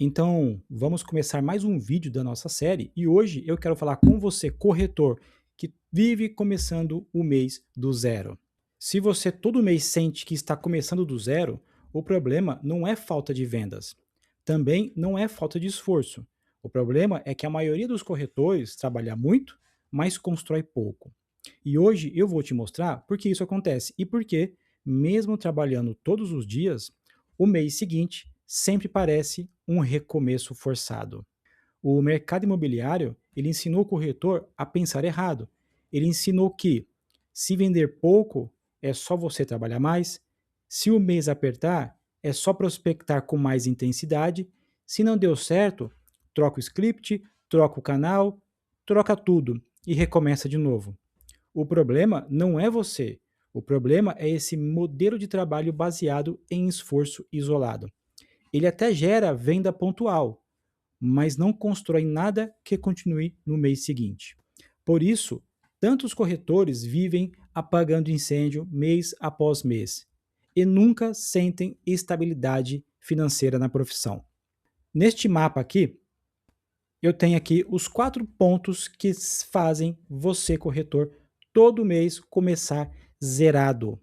Então, vamos começar mais um vídeo da nossa série e hoje eu quero falar com você, corretor, que vive começando o mês do zero. Se você todo mês sente que está começando do zero, o problema não é falta de vendas. Também não é falta de esforço. O problema é que a maioria dos corretores trabalha muito, mas constrói pouco. E hoje eu vou te mostrar por que isso acontece e por que, mesmo trabalhando todos os dias, o mês seguinte sempre parece um recomeço forçado. O mercado imobiliário, ele ensinou o corretor a pensar errado. Ele ensinou que se vender pouco é só você trabalhar mais, se o mês apertar é só prospectar com mais intensidade, se não deu certo, troca o script, troca o canal, troca tudo e recomeça de novo. O problema não é você. O problema é esse modelo de trabalho baseado em esforço isolado. Ele até gera venda pontual, mas não constrói nada que continue no mês seguinte. Por isso, tantos corretores vivem apagando incêndio mês após mês e nunca sentem estabilidade financeira na profissão. Neste mapa aqui, eu tenho aqui os 4 pontos que fazem você, corretor, todo mês começar zerado.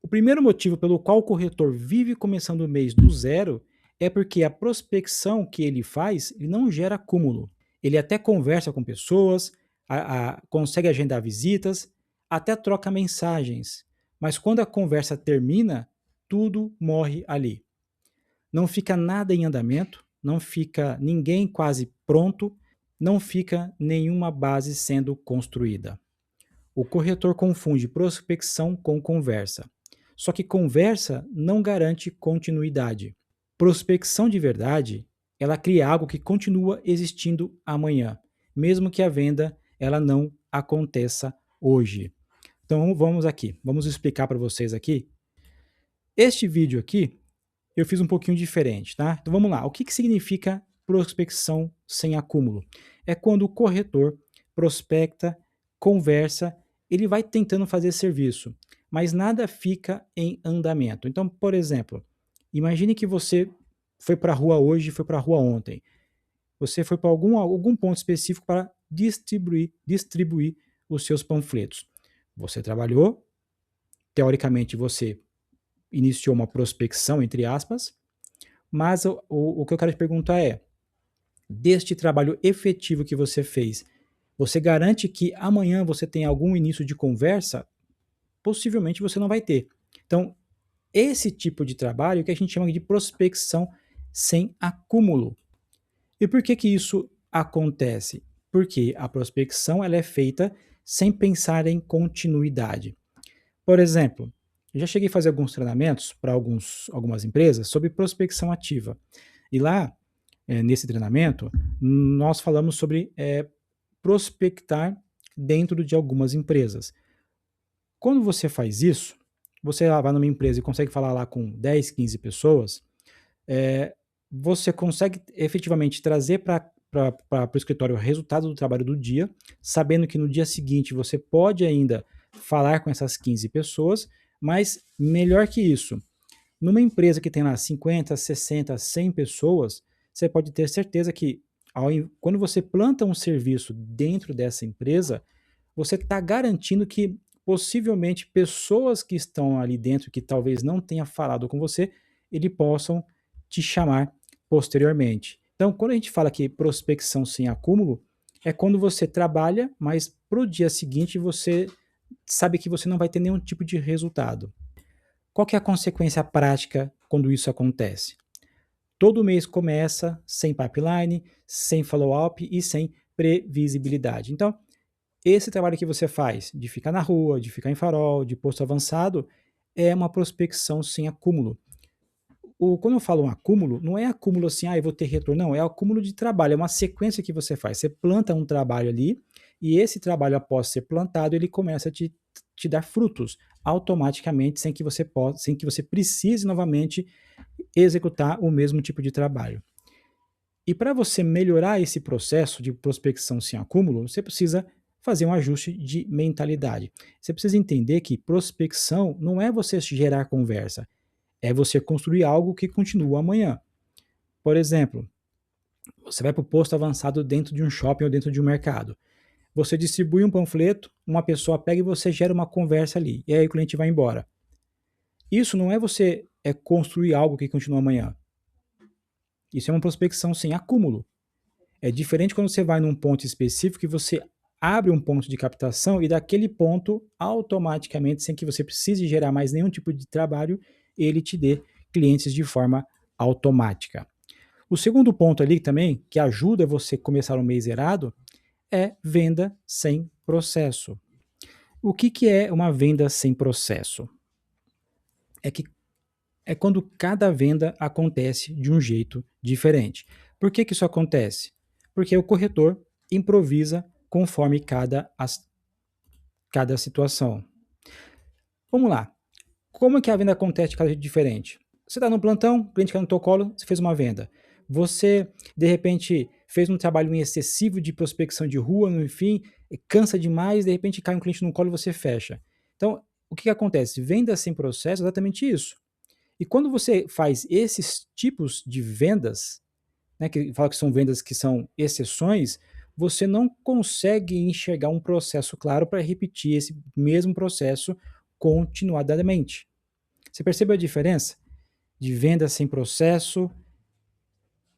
O primeiro motivo pelo qual o corretor vive começando o mês do zero é porque a prospecção que ele faz, ele não gera acúmulo. Ele até conversa com pessoas, consegue agendar visitas, até troca mensagens. Mas quando a conversa termina, tudo morre ali. Não fica nada em andamento, não fica ninguém quase pronto, não fica nenhuma base sendo construída. O corretor confunde prospecção com conversa. Só que conversa não garante continuidade. Prospecção de verdade, ela cria algo que continua existindo amanhã, mesmo que a venda ela não aconteça hoje. Então vamos aqui, vamos explicar para vocês aqui. Este vídeo aqui eu fiz um pouquinho diferente, tá? Então vamos lá. O que significa prospecção sem acúmulo? É quando o corretor prospecta, conversa, ele vai tentando fazer serviço, mas nada fica em andamento. Então, por exemplo, imagine que você foi para a rua hoje, foi para a rua ontem. Você foi para algum ponto específico para distribuir os seus panfletos. Você trabalhou, teoricamente você iniciou uma prospecção, entre aspas, mas o que eu quero te perguntar é, deste trabalho efetivo que você fez, você garante que amanhã você tem algum início de conversa? Possivelmente você não vai ter. Então, esse tipo de trabalho que a gente chama de prospecção sem acúmulo. E por que que isso acontece? Porque a prospecção ela é feita sem pensar em continuidade. Por exemplo, eu já cheguei a fazer alguns treinamentos para algumas empresas sobre prospecção ativa. E lá, nesse treinamento, nós falamos sobre prospectar dentro de algumas empresas. Quando você faz isso, você vai numa empresa e consegue falar lá com 10, 15 pessoas, eh, você consegue efetivamente trazer para o escritório o resultado do trabalho do dia, sabendo que no dia seguinte você pode ainda falar com essas 15 pessoas, mas melhor que isso, numa empresa que tem lá 50, 60, 100 pessoas, você pode ter certeza que quando você planta um serviço dentro dessa empresa, você está garantindo que possivelmente pessoas que estão ali dentro, que talvez não tenha falado com você, eles possam te chamar posteriormente. Então, quando a gente fala que prospecção sem acúmulo, é quando você trabalha, mas para o dia seguinte você sabe que você não vai ter nenhum tipo de resultado. Qual que é a consequência prática quando isso acontece? Todo mês começa sem pipeline, sem follow-up e sem previsibilidade. Então, esse trabalho que você faz de ficar na rua, de ficar em farol, de posto avançado, é uma prospecção sem acúmulo. Quando eu falo um acúmulo, não é acúmulo assim, eu vou ter retorno, não, é acúmulo de trabalho, é uma sequência que você faz. Você planta um trabalho ali, e esse trabalho, após ser plantado, ele começa a te dar frutos automaticamente, sem que você precise novamente executar o mesmo tipo de trabalho. E para você melhorar esse processo de prospecção sem acúmulo, você precisa fazer um ajuste de mentalidade. Você precisa entender que prospecção não é você gerar conversa, é você construir algo que continua amanhã. Por exemplo, Você vai para o posto avançado dentro de um shopping ou dentro de um mercado. Você distribui um panfleto, uma pessoa pega e você gera uma conversa ali. E aí o cliente vai embora. Isso não é você construir algo que continua amanhã. Isso é uma prospecção sem acúmulo. É diferente quando você vai num ponto específico e você abre um ponto de captação e daquele ponto, automaticamente, sem que você precise gerar mais nenhum tipo de trabalho, ele te dê clientes de forma automática. O segundo ponto ali também, que ajuda você a começar o mês zerado, é venda sem processo. O que é uma venda sem processo? É que é quando cada venda acontece de um jeito diferente. Por que isso acontece? Porque o corretor improvisa conforme cada situação. Vamos lá. Como é que a venda acontece de cada jeito diferente? Você está no plantão, o cliente cai no teu colo, você fez uma venda. Você, de repente, fez um trabalho excessivo de prospecção de rua, enfim, cansa demais, de repente cai um cliente no colo e você fecha. Então, o que acontece? Venda sem processo é exatamente isso. E quando você faz esses tipos de vendas, né, que fala que são vendas que são exceções, você não consegue enxergar um processo claro para repetir esse mesmo processo continuadamente. Você percebe a diferença de venda sem processo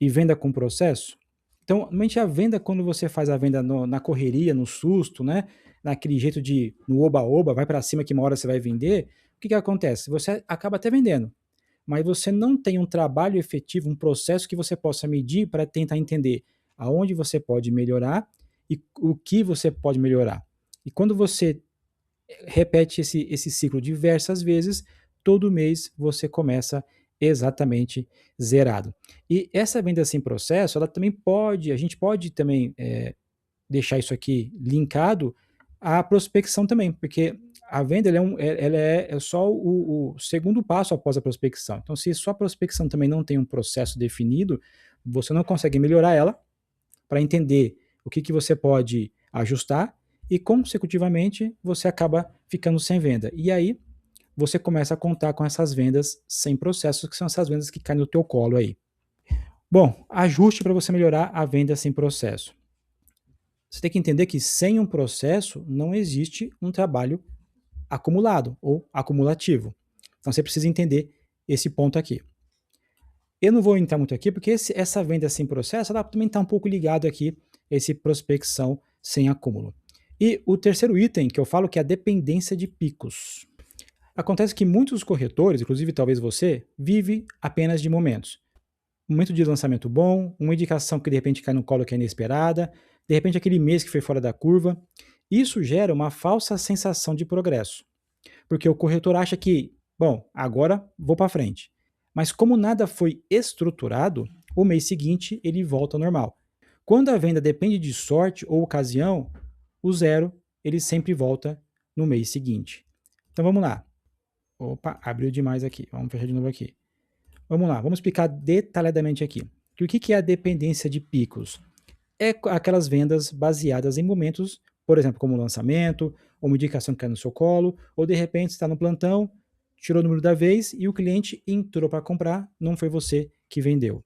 e venda com processo? Então, normalmente a venda, quando você faz a venda na correria, no susto, né? Naquele jeito de no oba-oba, vai para cima que uma hora você vai vender, o que acontece? Você acaba até vendendo, mas você não tem um trabalho efetivo, um processo que você possa medir para tentar entender aonde você pode melhorar e o que você pode melhorar. E quando você repete esse ciclo diversas vezes, todo mês você começa exatamente zerado. E essa venda sem processo, ela também pode, a gente pode também deixar isso aqui linkado à prospecção também, porque a venda ela é só o segundo passo após a prospecção. Então, se sua prospecção também não tem um processo definido, você não consegue melhorar ela para entender o que você pode ajustar e, consecutivamente, você acaba ficando sem venda. E aí, você começa a contar com essas vendas sem processo, que são essas vendas que caem no teu colo aí. Bom, ajuste para você melhorar a venda sem processo. Você tem que entender que sem um processo não existe um trabalho acumulado ou acumulativo. Então você precisa entender esse ponto aqui. Eu não vou entrar muito aqui porque essa venda sem processo ela também está um pouco ligado aqui a esse prospecção sem acúmulo. E o terceiro item que eu falo que é a dependência de picos. Acontece que muitos corretores, inclusive talvez você, vive apenas de momentos. Um momento de lançamento bom, uma indicação que de repente cai no colo que é inesperada, de repente aquele mês que foi fora da curva. Isso gera uma falsa sensação de progresso, porque o corretor acha que, bom, agora vou para frente. Mas como nada foi estruturado, o mês seguinte ele volta ao normal. Quando a venda depende de sorte ou ocasião, o zero ele sempre volta no mês seguinte. Então vamos lá. Opa, abriu demais aqui. Vamos fechar de novo aqui. Vamos lá, vamos explicar detalhadamente aqui. O que é a dependência de picos? É aquelas vendas baseadas em momentos, por exemplo, como lançamento, ou uma indicação que cai no seu colo, ou de repente está no plantão, tirou o número da vez e o cliente entrou para comprar, não foi você que vendeu.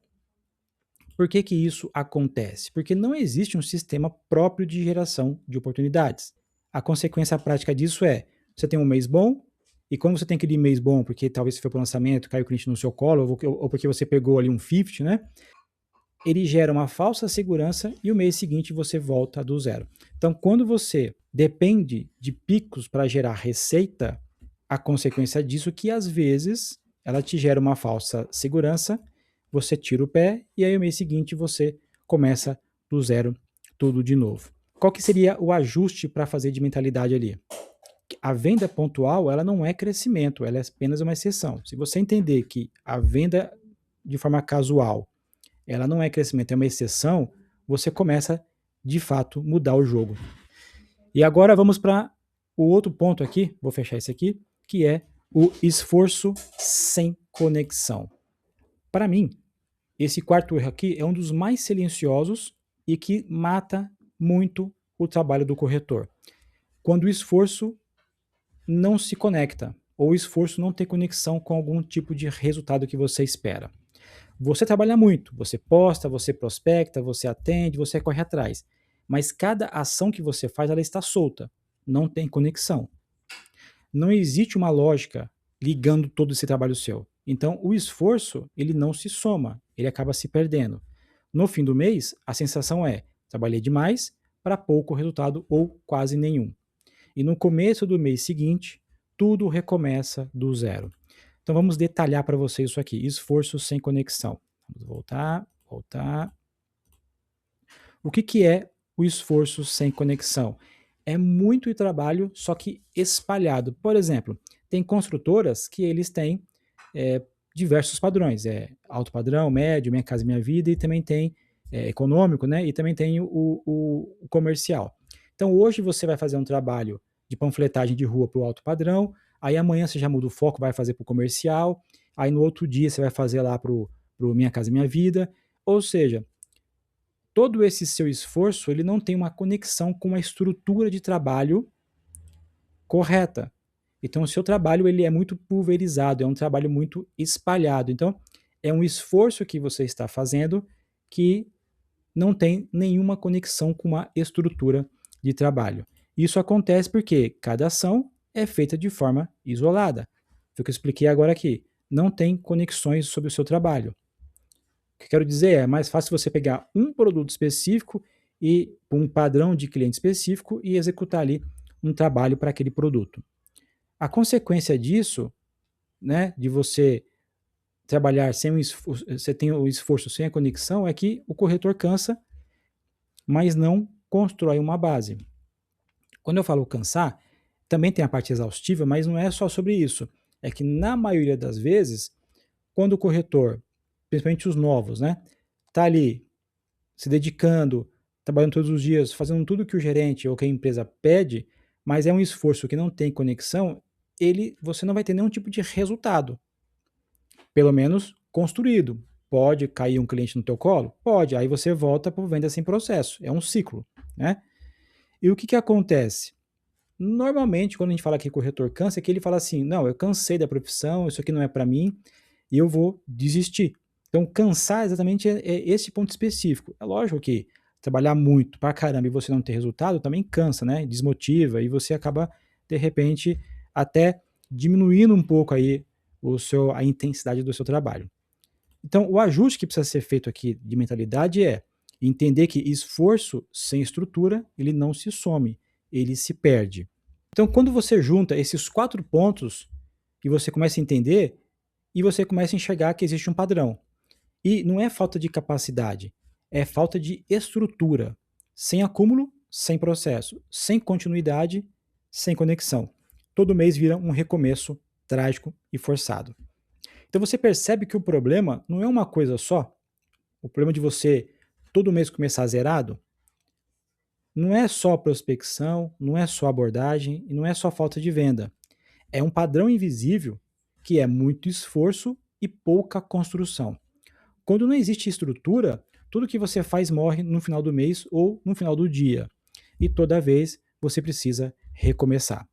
Por que isso acontece? Porque não existe um sistema próprio de geração de oportunidades. A consequência prática disso é, você tem um mês bom, e quando você tem aquele mês bom, porque talvez você foi para o lançamento, caiu o cliente no seu colo, ou porque você pegou ali um 50, né? Ele gera uma falsa segurança e o mês seguinte você volta do zero. Então, quando você depende de picos para gerar receita, a consequência disso é que às vezes ela te gera uma falsa segurança, você tira o pé e aí o mês seguinte você começa do zero tudo de novo. Qual que seria o ajuste para fazer de mentalidade ali? A venda pontual, ela não é crescimento, ela é apenas uma exceção. Se você entender que a venda de forma casual, ela não é crescimento, é uma exceção, você começa, de fato, mudar o jogo. E agora vamos para o outro ponto aqui, vou fechar esse aqui, que é o esforço sem conexão. Para mim, esse quarto erro aqui é um dos mais silenciosos e que mata muito o trabalho do corretor. Quando o esforço não se conecta, ou o esforço não tem conexão com algum tipo de resultado que você espera. Você trabalha muito, você posta, você prospecta, você atende, você corre atrás. Mas cada ação que você faz, ela está solta, não tem conexão. Não existe uma lógica ligando todo esse trabalho seu. Então, o esforço, ele não se soma, ele acaba se perdendo. No fim do mês, a sensação é: trabalhei demais para pouco resultado ou quase nenhum. E no começo do mês seguinte, tudo recomeça do zero. Então vamos detalhar para você isso aqui: esforço sem conexão. Vamos voltar, voltar. O que, que é o esforço sem conexão? É muito trabalho, só que espalhado. Por exemplo, tem construtoras que eles têm é, diversos padrões. É alto padrão, médio, Minha Casa Minha Vida, e também tem econômico, né? E também tem o comercial. Então hoje você vai fazer um trabalho de panfletagem de rua para o alto padrão, aí amanhã você já muda o foco, vai fazer para o comercial, aí no outro dia você vai fazer lá para o Minha Casa Minha Vida. Ou seja, todo esse seu esforço, ele não tem uma conexão com uma estrutura de trabalho correta. Então o seu trabalho, ele é muito pulverizado, é um trabalho muito espalhado. Então é um esforço que você está fazendo que não tem nenhuma conexão com uma estrutura de trabalho. Isso acontece porque cada ação é feita de forma isolada. Foi o que eu expliquei agora aqui. Não tem conexões sobre o seu trabalho. O que eu quero dizer é mais fácil você pegar um produto específico e um padrão de cliente específico e executar ali um trabalho para aquele produto. A consequência disso, né, de você trabalhar sem você tem o esforço sem a conexão, é que o corretor cansa, mas não constrói uma base. Quando eu falo cansar, também tem a parte exaustiva, mas não é só sobre isso. É que na maioria das vezes, quando o corretor, principalmente os novos, né, tá ali se dedicando, trabalhando todos os dias, fazendo tudo que o gerente ou que a empresa pede, mas é um esforço que não tem conexão, você não vai ter nenhum tipo de resultado, pelo menos construído. Pode cair um cliente no teu colo? Pode, aí você volta para o venda sem processo, é um ciclo, né? E o que que acontece? Normalmente, quando a gente fala que o corretor cansa, é que ele fala assim: não, eu cansei da profissão, isso aqui não é para mim e eu vou desistir. Então, cansar exatamente é esse ponto específico. É lógico que trabalhar muito pra caramba e você não ter resultado também cansa, né? Desmotiva e você acaba, de repente, até diminuindo um pouco aí a intensidade do seu trabalho. Então, o ajuste que precisa ser feito aqui de mentalidade é entender que esforço sem estrutura, ele não se some, ele se perde. Então, quando você junta esses 4 pontos e você começa a entender, e você começa a enxergar que existe um padrão. E não é falta de capacidade, é falta de estrutura. Sem acúmulo, sem processo, sem continuidade, sem conexão. Todo mês vira um recomeço trágico e forçado. Então você percebe que o problema não é uma coisa só. O problema de você todo mês começar zerado não é só prospecção, não é só abordagem e não é só falta de venda. É um padrão invisível que é muito esforço e pouca construção. Quando não existe estrutura, tudo que você faz morre no final do mês ou no final do dia. E toda vez você precisa recomeçar.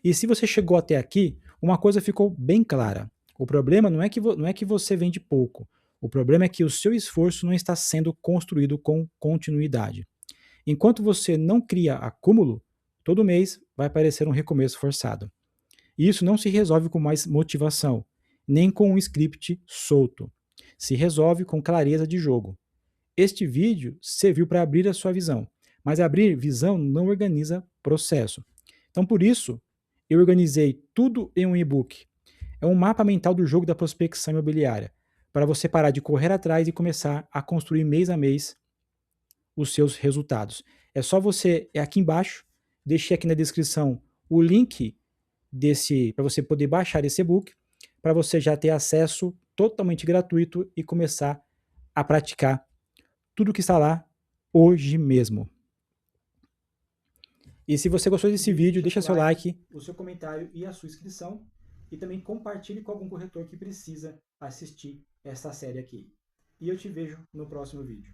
E se você chegou até aqui, uma coisa ficou bem clara. O problema não é que você vende pouco. O problema é que o seu esforço não está sendo construído com continuidade. Enquanto você não cria acúmulo, todo mês vai parecer um recomeço forçado. E isso não se resolve com mais motivação, nem com um script solto. Se resolve com clareza de jogo. Este vídeo serviu para abrir a sua visão, mas abrir visão não organiza processo. Então, por isso, eu organizei tudo em um e-book. É um mapa mental do jogo da prospecção imobiliária, para você parar de correr atrás e começar a construir mês a mês os seus resultados. É só você, é aqui embaixo, deixei aqui na descrição o link desse para você poder baixar esse e-book, para você já ter acesso totalmente gratuito e começar a praticar tudo que está lá hoje mesmo. E se você gostou desse vídeo, deixa seu like, o seu comentário e a sua inscrição. E também compartilhe com algum corretor que precisa assistir essa série aqui. E eu te vejo no próximo vídeo.